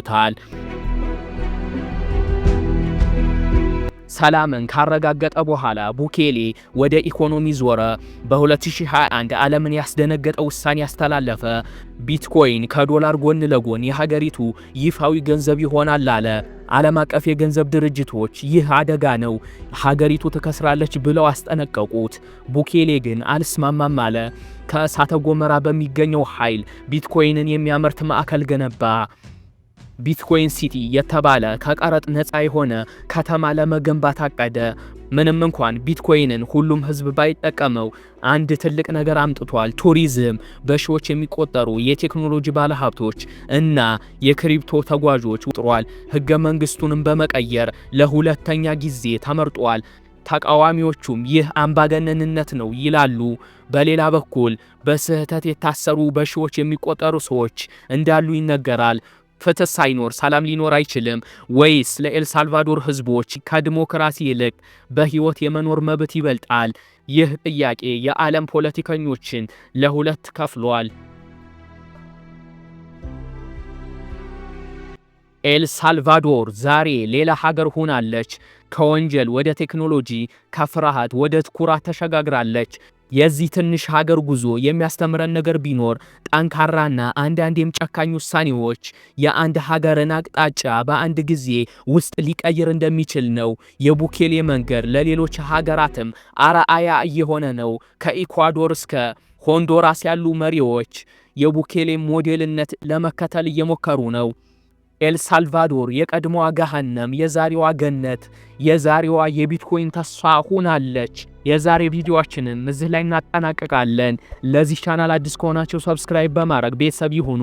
ታል ሰላምን ካረጋገጠ በኋላ ቡኬሌ ወደ ኢኮኖሚ ዞረ። በ2021 ዓለምን ያስደነገጠ ውሳኔ ያስተላለፈ። ቢትኮይን ከዶላር ጎን ለጎን የሀገሪቱ ይፋዊ ገንዘብ ይሆናል አለ። ዓለም አቀፍ የገንዘብ ድርጅቶች ይህ አደጋ ነው፣ ሀገሪቱ ትከስራለች ብለው አስጠነቀቁት። ቡኬሌ ግን አልስማማም አለ። ከእሳተ ገሞራ በሚገኘው ኃይል ቢትኮይንን የሚያመርት ማዕከል ገነባ። ቢትኮይን ሲቲ የተባለ ከቀረጥ ነፃ የሆነ ከተማ ለመገንባት አቀደ። ምንም እንኳን ቢትኮይንን ሁሉም ህዝብ ባይጠቀመው አንድ ትልቅ ነገር አምጥቷል። ቱሪዝም፣ በሺዎች የሚቆጠሩ የቴክኖሎጂ ባለሀብቶች እና የክሪፕቶ ተጓዦች ውጥሯል። ህገ መንግስቱንም በመቀየር ለሁለተኛ ጊዜ ተመርጧል። ተቃዋሚዎቹም ይህ አምባገነንነት ነው ይላሉ። በሌላ በኩል በስህተት የታሰሩ በሺዎች የሚቆጠሩ ሰዎች እንዳሉ ይነገራል። ፍትህ ሳይኖር ሰላም ሊኖር አይችልም ወይስ ለኤልሳልቫዶር ህዝቦች ከዲሞክራሲ ይልቅ በህይወት የመኖር መብት ይበልጣል? ይህ ጥያቄ የዓለም ፖለቲከኞችን ለሁለት ከፍሏል። ኤልሳልቫዶር ዛሬ ሌላ ሀገር ሆናለች። ከወንጀል ወደ ቴክኖሎጂ፣ ከፍርሃት ወደ ኩራት ተሸጋግራለች። የዚህ ትንሽ ሀገር ጉዞ የሚያስተምረን ነገር ቢኖር ጠንካራና አንዳንዴም ጨካኝ ውሳኔዎች የአንድ ሀገርን አቅጣጫ በአንድ ጊዜ ውስጥ ሊቀይር እንደሚችል ነው። የቡኬሌ መንገድ ለሌሎች ሀገራትም አርአያ እየሆነ ነው። ከኢኳዶር እስከ ሆንዱራስ ያሉ መሪዎች የቡኬሌ ሞዴልነት ለመከተል እየሞከሩ ነው። ኤልሳልቫዶር የቀድሞዋ ገሃነም፣ የዛሬዋ ገነት፣ የዛሬዋ የቢትኮይን ተስፋ ሆናለች። የዛሬ ቪዲዮአችንን እዚህ ላይ እናጠናቀቃለን። ለዚህ ቻናል አዲስ ከሆናችሁ ሰብስክራይብ በማድረግ ቤተሰብ ይሁኑ።